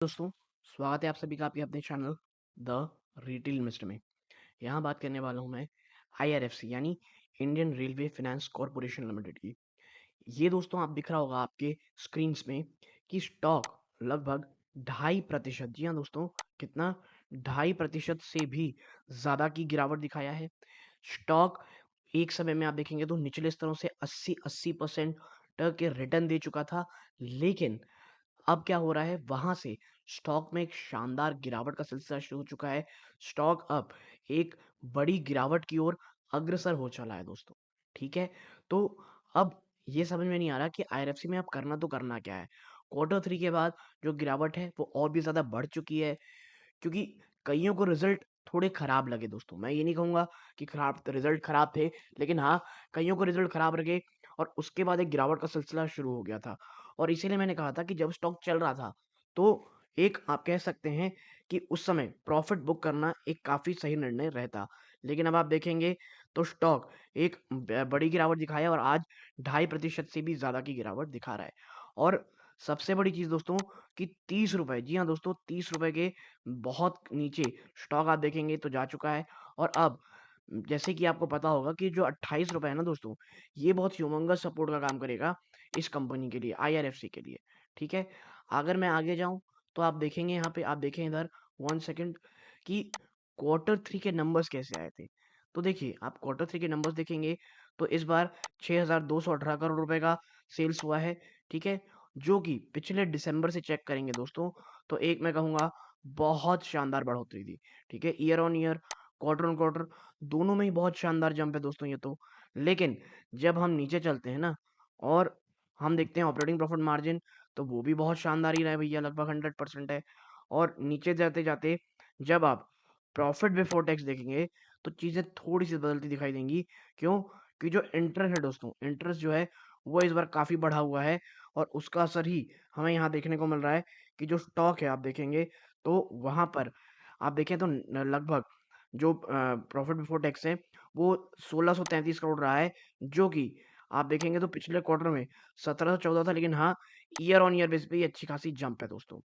दोस्तों, स्वागत है आप सभी का आपके अपने चैनल द रिटेल इन्वेस्टर में। यहाँ बात करने वाला हूँ मैं आईआरएफसी यानी Indian railway finance corporation limited की। ये दोस्तों आप दिख रहा होगा आपके स्क्रीन्स में कि स्टॉक लगभग 2.5%, जी हाँ दोस्तों, कितना 2.5% से भी ज़्यादा की गिरावट दिखाया है। स्टॉक एक समय में आप देखेंगे तो निचले स्तरों से 80% तक के रिटर्न दे चुका था, लेकिन अब क्या हो रहा है, वहां से स्टॉक में एक शानदार गिरावट का सिलसिला शुरू हो चुका है। स्टॉक अब एक बड़ी गिरावट की ओर अग्रसर हो चला है दोस्तों। ठीक है, तो अब ये समझ में नहीं आ रहा कि आईआरएफसी में अब करना तो करना क्या है। क्वार्टर 3 के बाद जो गिरावट है वो और भी ज्यादा बढ़ चुकी है, क्योंकि कईयों को रिजल्ट थोड़े खराब लगे दोस्तों। मैं ये नहीं कहूंगा कि खराब रिजल्ट खराब थे, लेकिन हाँ, कईयों को रिजल्ट खराब लगे और उसके बाद एक गिरावट का सिलसिला शुरू हो गया था। और इसीलिए मैंने कहा था कि जब स्टॉक चल रहा था तो एक आप कह सकते हैं कि उस समय प्रॉफिट बुक करना एक काफी सही निर्णय रहता। लेकिन अब आप देखेंगे तो स्टॉक एक बड़ी गिरावट दिखाया और आज 2.5% से भी ज्यादा की गिरावट दिखा रहा है। और सबसे बड़ी चीज दोस्तों कि 30 रुपए, जी हाँ दोस्तों, 30 रुपए के बहुत नीचे स्टॉक आप देखेंगे तो जा चुका है। और अब जैसे कि आपको पता होगा कि जो 28 रुपए है ना दोस्तों, ये बहुत ह्यूमंगस सपोर्ट का काम करेगा इस कंपनी के लिए, आईआरएफसी के लिए। ठीक है, अगर मैं आगे जाऊं तो आप देखेंगे, यहाँ पे आप देखें इधर 1 सेकंड कि क्वार्टर 3 के नंबर्स कैसे आए थे। तो देखिए, आप क्वार्टर 3 के नंबर्स देखेंगे तो इस बार 6,218 करोड़ रुपए का सेल्स हुआ है। ठीक है, जो कि पिछले दिसंबर से चेक करेंगे दोस्तों तो एक मैं कहूंगा बहुत शानदार बढ़ोतरी थी। ठीक है, year on year, quarter on quarter, दोनों में ही बहुत शानदार जंप है दोस्तों ये तो। लेकिन जब हम नीचे चलते हैं ना और हम देखते हैं ऑपरेटिंग प्रॉफिट मार्जिन, तो वो भी बहुत शानदार ही रहा है भैया, लगभग 100% है। और नीचे जाते जाते जब आप प्रॉफिट बिफोर टैक्स देखेंगे तो चीजें थोड़ी सी बदलती दिखाई देंगी। क्यों? कि जो इंटरेस्ट है दोस्तों, इंटरेस्ट जो है वो इस बार काफी बढ़ा हुआ है और उसका असर ही हमें यहाँ देखने को मिल रहा है कि जो स्टॉक है आप देखेंगे तो वहां पर आप देखें तो लगभग जो प्रॉफिट बिफोर टैक्स है वो 1633 करोड़ रहा है, जो कि आप देखेंगे तो पिछले क्वार्टर में 1714 था। लेकिन हाँ, ईयर ऑन ईयर बेस पे ये अच्छी खासी जंप है दोस्तों।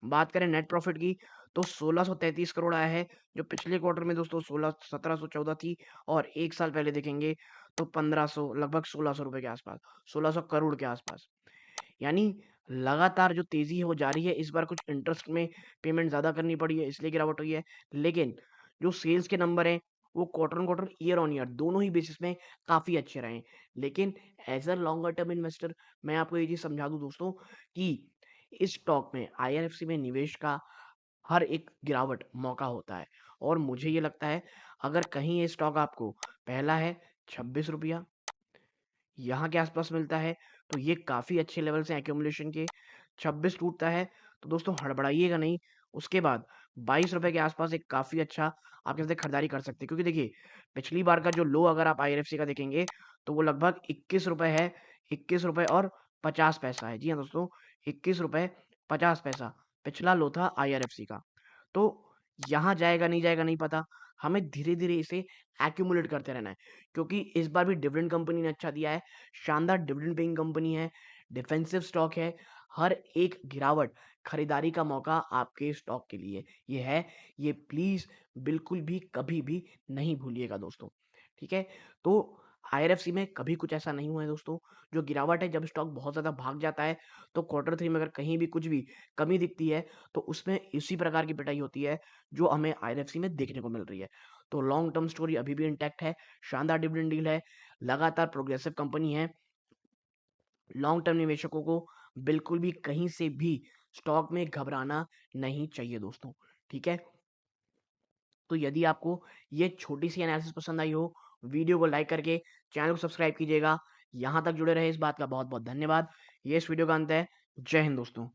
बात करें नेट प्रॉफिट की तो 1633 करोड़ आया है, जो पिछले क्वार्टर में दोस्तों 1714 थी। और एक साल पहले देखेंगे तो 1500, लगभग 1600 रुपए के आसपास, 1600 करोड़ के आसपास। यानी लगातार जो तेजी है वो जारी है। इस बार कुछ इंटरेस्ट में पेमेंट ज्यादा करनी पड़ी है, इसलिए गिरावट हुई है। लेकिन जो सेल्स के नंबर हैं वो quarter on quarter, year on year, दोनों ही बेसिस में काफी अच्छे रहे। लेकिन as a longer term investor मैं आपको ये चीज समझा दूं दोस्तों कि इस स्टॉक में, आईआरएफसी में निवेश का हर एक गिरावट मौका होता है। और मुझे ये लगता है अगर कहीं ये स्टॉक आपको, पहला है 26 रुपया, यहाँ के आसपास मिलता है तो ये काफी अच्छे लेवल से एक्यूमुलेशन के। 26 टूटता है तो दोस्तों हड़बड़ाइएगा नहीं, उसके बाद 22 रुपए के आसपास एक काफी अच्छा आप कैसे खरीदारी कर सकते हैं। क्योंकि देखिए, पिछली बार का जो लो अगर आप आईआरएफसी का देखेंगे तो वो लगभग 21 रुपए है, 21 रुपए और 50 पैसा है। जी हाँ दोस्तों, 21 रुपए 50 पैसा पिछला लो था आईआरएफसी का। तो यहाँ जाएगा नहीं जाएगा नहीं पता, हमें धीरे धीरे इसे एक्यूमुलेट करते रहना है। क्योंकि इस बार भी डिविडेंड कंपनी ने अच्छा दिया है, शानदार डिविडेंड पेइंग कंपनी है, डिफेंसिव स्टॉक है। हर एक गिरावट खरीदारी का मौका आपके स्टॉक के लिए ये है। ये प्लीज बिल्कुल भी कभी भी नहीं भूलिएगा दोस्तों। ठीक है, तो आईआरएफसी में कभी कुछ ऐसा नहीं हुआ है दोस्तों। जो गिरावट है, जब स्टॉक बहुत ज्यादा भाग जाता है तो क्वार्टर 3 में अगर कहीं भी कुछ भी कमी दिखती है तो उसमें इसी प्रकार की पिटाई होती है जो हमें आईआरएफसी में देखने को मिल रही है। तो लॉन्ग टर्म स्टोरी अभी भी इंटैक्ट है, शानदार डिविडेंड डील है, लगातार प्रोग्रेसिव कंपनी है। लॉन्ग टर्म निवेशकों को बिल्कुल भी कहीं से भी स्टॉक में घबराना नहीं चाहिए दोस्तों। ठीक है, तो यदि आपको ये छोटी सी एनालिसिस पसंद आई हो, वीडियो को लाइक करके चैनल को सब्सक्राइब कीजिएगा। यहां तक जुड़े रहे इस बात का बहुत बहुत धन्यवाद। ये इस वीडियो का अंत है। जय हिंद दोस्तों।